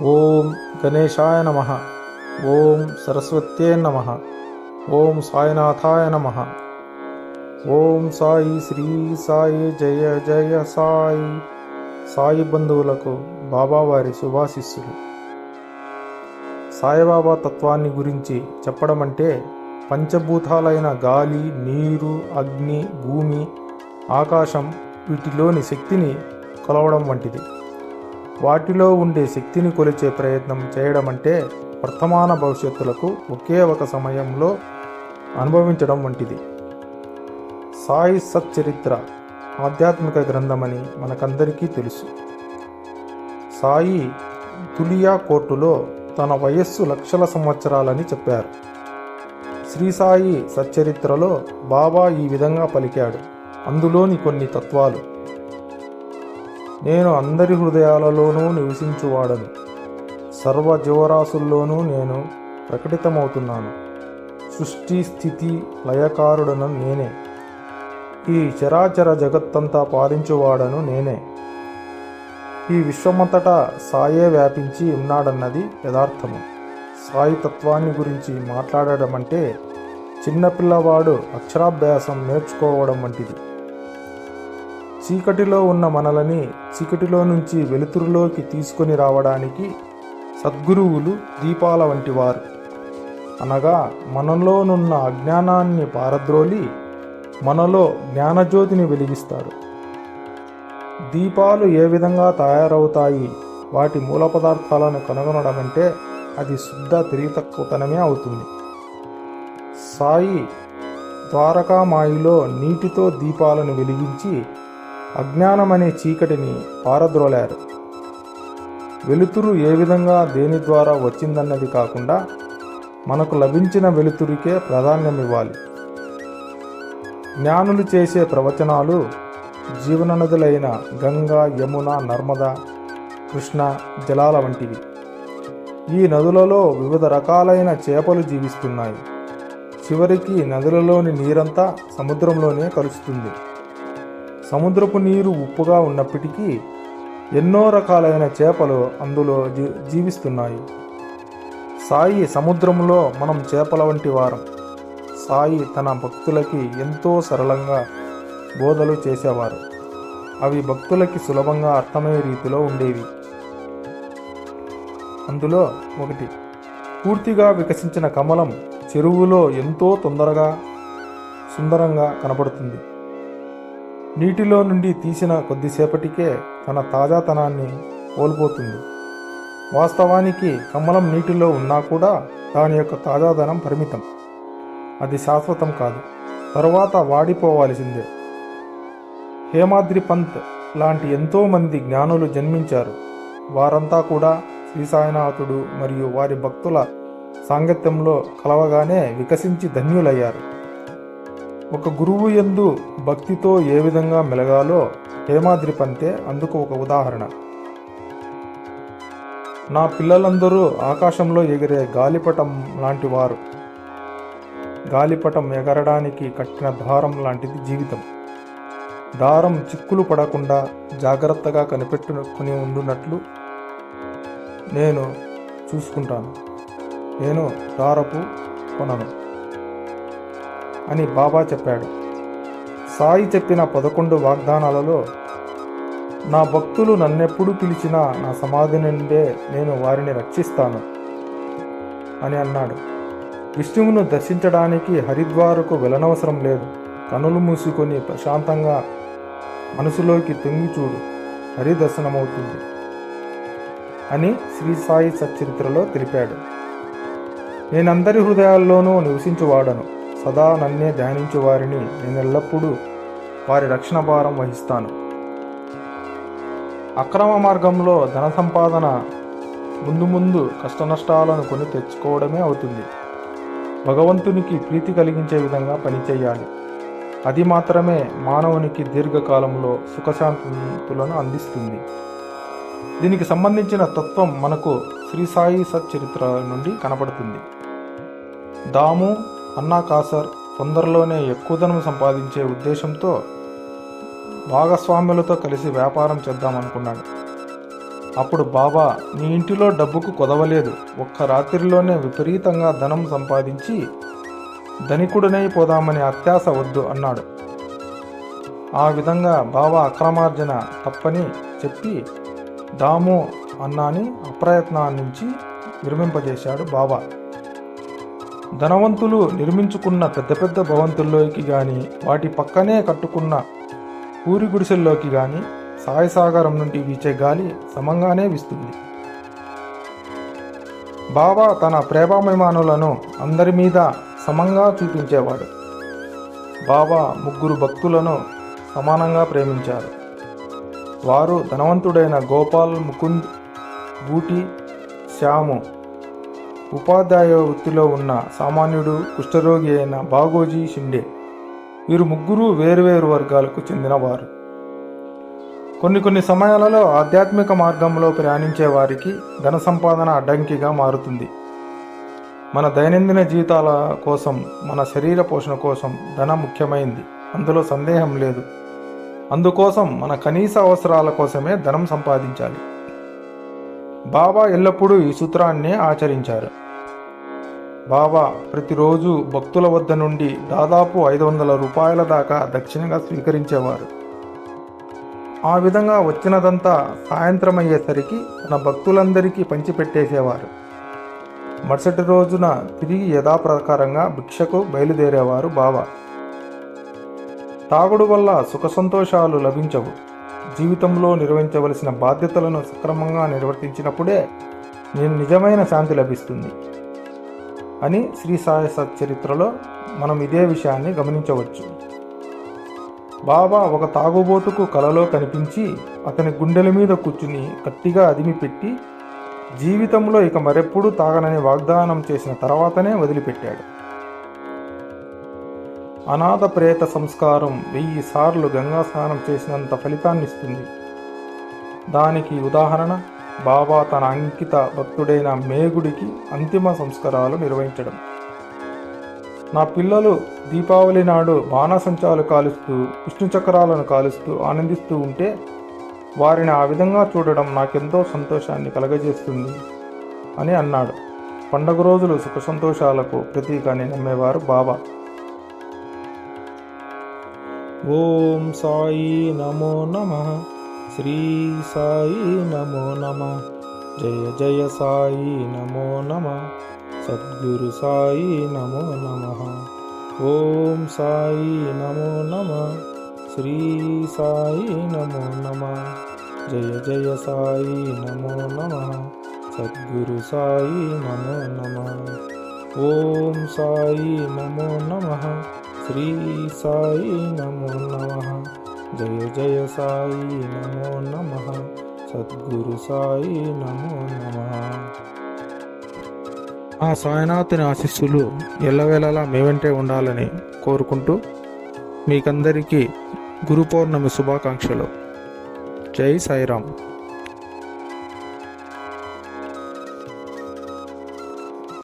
ఓం గణేశాయ నమః. ఓం సరస్వత్యై నమః. ఓం సాయినాథాయ నమః. ఓం సాయి శ్రీ సాయి జయ జయ సాయి. సాయి బంధువులకు బాబావారి శుభాశిస్సులు. సాయిబాబా తత్వాన్ని గురించి చెప్పడం అంటే పంచభూతాలైన గాలి, నీరు, అగ్ని, భూమి, ఆకాశం వీటిలోని శక్తిని కొలవడం వంటిది. వాటిలో ఉండే శక్తిని కొలిచే ప్రయత్నం చేయడం అంటే వర్తమాన భవిష్యత్తులకు ఒకే ఒక సమయంలో అనుభవించడం వంటిది. సాయి సచ్చరిత్ర ఆధ్యాత్మిక గ్రంథమని మనకందరికీ తెలుసు. సాయి తులియా కోర్టులో తన వయస్సు లక్షల సంవత్సరాలని చెప్పారు. శ్రీ సాయి సచ్చరిత్రలో బాబా ఈ విధంగా పలికాడు. అందులోని కొన్ని తత్వాలు: నేను అందరి హృదయాలలోనూ నివసించువాడను, సర్వ జీవరాశుల్లోనూ నేను ప్రకటితమవుతున్నాను, సృష్టి స్థితి లయకారుడను నేనే, ఈ చరాచర జగత్తంతా పాలించువాడను నేనే, ఈ విశ్వమంతటా సాయే వ్యాపించి ఉన్నాడన్నది యథార్థము. సాయి తత్వాన్ని గురించి మాట్లాడడం అంటే చిన్నపిల్లవాడు అక్షరాభ్యాసం నేర్చుకోవడం వంటిది. చీకటిలో ఉన్న మనలని చీకటిలో నుంచి వెలుతురులోకి తీసుకొని రావడానికి సద్గురువులు దీపాల వంటి వారు. అనగా మనలోనున్న అజ్ఞానాన్ని పారద్రోలి మనలో జ్ఞానజ్యోతిని వెలిగిస్తారు. దీపాలు ఏ విధంగా తయారవుతాయి, వాటి మూల పదార్థాలను కనుగొనడం అంటే అది శుద్ధ తెలివితక్కువతనమే అవుతుంది. సాయి ద్వారకామాయిలో నీటితో దీపాలను వెలిగించి అజ్ఞానమనే చీకటిని పారద్రోలారు. వెలుతురు ఏ విధంగా దేని ద్వారా వచ్చిందన్నది కాకుండా మనకు లభించిన వెలుతురికే ప్రాధాన్యమివ్వాలి. జ్ఞానులు చేసే ప్రవచనాలు జీవననదులైన గంగా, యమున, నర్మద, కృష్ణ జలాల వంటివి. ఈ నదులలో వివిధ రకాలైన చేపలు జీవిస్తున్నాయి. చివరికి నదులలోని నీరంతా సముద్రంలోనే కలుస్తుంది. సముద్రపు నీరు ఉప్పుగా ఉన్నప్పటికీ ఎన్నో రకాలైన చేపలు అందులో జీవిస్తున్నాయి. సాయి సముద్రంలో మనం చేపల వంటి వారం. సాయి తన భక్తులకి ఎంతో సరళంగా బోధలు చేసేవారు. అవి భక్తులకి సులభంగా అర్థమయ్యే రీతిలో ఉండేవి. అందులో ఒకటి: పూర్తిగా వికసించిన కమలం చెరువులో ఎంతో సుందరంగా కనపడుతుంది. నీటిలో నుండి తీసిన కొద్దిసేపటికే తన తాజాతనాన్ని కోల్పోతుంది. వాస్తవానికి కమలం నీటిలో ఉన్నా కూడా దాని యొక్క తాజాదనం పరిమితం. అది శాశ్వతం కాదు, తరువాత వాడిపోవాల్సిందే. హేమాద్రి పంత్ లాంటి ఎంతోమంది జ్ఞానులు జన్మించారు. వారంతా కూడా శ్రీ సాయినాథుడు మరియు వారి భక్తుల సాంగత్యంలో కలవగానే వికసించి ధన్యులయ్యారు. ఒక గురువు యందు భక్తితో ఏ విధంగా మెలగాలో హేమాద్రి పంతే అందుకు ఒక ఉదాహరణ. నా పిల్లలందరూ ఆకాశంలో ఎగిరే గాలిపటం లాంటి వారు. గాలిపటం ఎగరడానికి కట్టిన దారం లాంటిది జీవితం. దారం చిక్కులు పడకుండా జాగ్రత్తగా కనిపెట్టుకుని ఉండునట్లు నేను చూసుకుంటాను. నేను దారపు కొనను అని బాబా చెప్పాడు. సాయి చెప్పిన 11 వాగ్దానాలలో నా భక్తులు నన్నెప్పుడు పిలిచినా నా సమాధి నుండే నేను వారిని రక్షిస్తాను అని అన్నాడు. విష్ణువును దర్శించడానికి హరిద్వారకు వెళ్ళనవసరం లేదు. కనులు మూసుకొని ప్రశాంతంగా మనసులోకి తొంగి చూడు, హరి దర్శనమవుతుంది అని శ్రీ సాయి సచ్చరిత్రలో తెలిపాడు. నేనందరి హృదయాల్లోనూ నివసించువాడను, సదా నన్నే ధ్యానించు వారిని నేనెల్లప్పుడూ వారి రక్షణ భారం వహిస్తాను. అక్రమ మార్గంలో ధన సంపాదన ముందు కష్టనష్టాలను కొని తెచ్చుకోవడమే అవుతుంది. భగవంతునికి ప్రీతి కలిగించే విధంగా పనిచేయాలి. అది మాత్రమే మానవునికి దీర్ఘకాలంలో సుఖశాంతులను అందిస్తుంది. దీనికి సంబంధించిన తత్వం మనకు శ్రీ సాయి సచ్చరిత్ర నుండి కనపడుతుంది. దాము అన్నా కాసర్ తొందరలోనే ఎక్కువ ధనం సంపాదించే ఉద్దేశంతో భాగస్వాములతో కలిసి వ్యాపారం చేద్దామనుకున్నాడు. అప్పుడు బాబా, నీ ఇంటిలో డబ్బుకు కొదవలేదు, ఒక్క రాత్రిలోనే విపరీతంగా ధనం సంపాదించి ధనికుడినై పోదామని అత్యాశ వద్దు అన్నాడు. ఆ విధంగా బాబా అక్రమార్జన తప్పని చెప్పి దాము అన్నాని అప్రయత్నాన్నించి విరమింపజేశాడు బాబా. ధనవంతులు నిర్మించుకున్న పెద్ద పెద్ద భవంతుల్లోకి కానీ, వాటి పక్కనే కట్టుకున్న పూరి గుడిసెల్లోకి కానీ సాయసాగరం నుండి వీచే గాలి సమంగానే వీస్తుంది. బాబా తన ప్రేమాభిమానులను అందరి మీద సమంగా చూపించేవాడు. బాబా 3 భక్తులను సమానంగా ప్రేమించారు. వారు ధనవంతుడైన గోపాల్, ముకుంద్, బూటి, శ్యాము, ఉపాధ్యాయ వృత్తిలో ఉన్న సామాన్యుడు, కుష్ఠరోగి అయిన బాగోజీ షిండే. వీరు 3 వేరువేరు వర్గాలకు చెందినవారు. కొన్ని సమయాలలో ఆధ్యాత్మిక మార్గంలో ప్రయాణించే వారికి ధన సంపాదన అడ్డంకిగా మారుతుంది. మన దైనందిన జీవితాల కోసం, మన శరీర పోషణ కోసం ధనం ముఖ్యమైంది, అందులో సందేహం లేదు. అందుకోసం మన కనీస అవసరాల కోసమే ధనం సంపాదించాలి. బాబా ఎల్లప్పుడూ ఈ సూత్రాన్నే ఆచరించారు. బాబా ప్రతిరోజు భక్తుల వద్ద నుండి దాదాపు 500 రూపాయల దాకా దక్షిణగా స్వీకరించేవారు. ఆ విధంగా వచ్చినదంతా సాయంత్రం అయ్యేసరికి తన భక్తులందరికీ పంచిపెట్టేసేవారు. మరుసటి రోజున తిరిగి యథాప్రకారంగా భిక్షకు బయలుదేరేవారు బాబా. తాగుడు వల్ల సుఖ సంతోషాలు లభించవు. జీవితంలో నిర్వహించవలసిన బాధ్యతలను సక్రమంగా నిర్వర్తించినప్పుడే నిజమైన శాంతి లభిస్తుంది అని శ్రీ సాయి సచ్చరిత్రలో మనం ఇదే విషయాన్ని గమనించవచ్చు. బాబా ఒక తాగుబోతుకు కలలో కనిపించి అతని గుండెల మీద కూర్చుని గట్టిగా అదిమి పెట్టి జీవితంలో ఇక మరెప్పుడూ తాగనని వాగ్దానం చేసిన తర్వాతనే వదిలిపెట్టాడు. అనాథ ప్రేత సంస్కారం 1000 సార్లు గంగా స్నానం చేసినంత ఫలితాన్నిస్తుంది. దానికి ఉదాహరణ బాబా తన అంకిత భక్తుడైన మేగుడికి అంతిమ సంస్కారాలు నిర్వహించడం. నా పిల్లలు దీపావళి నాడు బాణసంచాలు కాలుస్తూ, విష్ణు చక్రాలను కాలుస్తూ ఆనందిస్తూ ఉంటే వారిని ఆ విధంగా చూడడం నాకెంతో సంతోషాన్ని కలగజేస్తుంది అని అన్నాడు. పండగ రోజులు సుఖ సంతోషాలకు ప్రతీక అని నమ్మేవారు బాబా. ఓం సాయి నమో నమః. శ్రీ సాయి నమో నమః. జయ జయ సాయి నమో నమః. సద్గురు సాయి నమో నమః. ఓం సాయి నమో నమః. శ్రీ సాయి నమో నమః. జయ జయ సాయి నమో నమః. సద్గురు సాయి నమో నమః. ఓం సాయి నమో నమః. శ్రీ సాయి నమో నమః. జయ జయ సాయి నమో నమః. సద్గురు సాయి నమో నమః. ఆ సాయినాథుని ఆశీస్సులు ఎల్లవేళలా మీ వెంటే ఉండాలని కోరుకుంటూ మీకందరికీ గురు పౌర్ణమి శుభాకాంక్షలు. జై సాయిరామ్.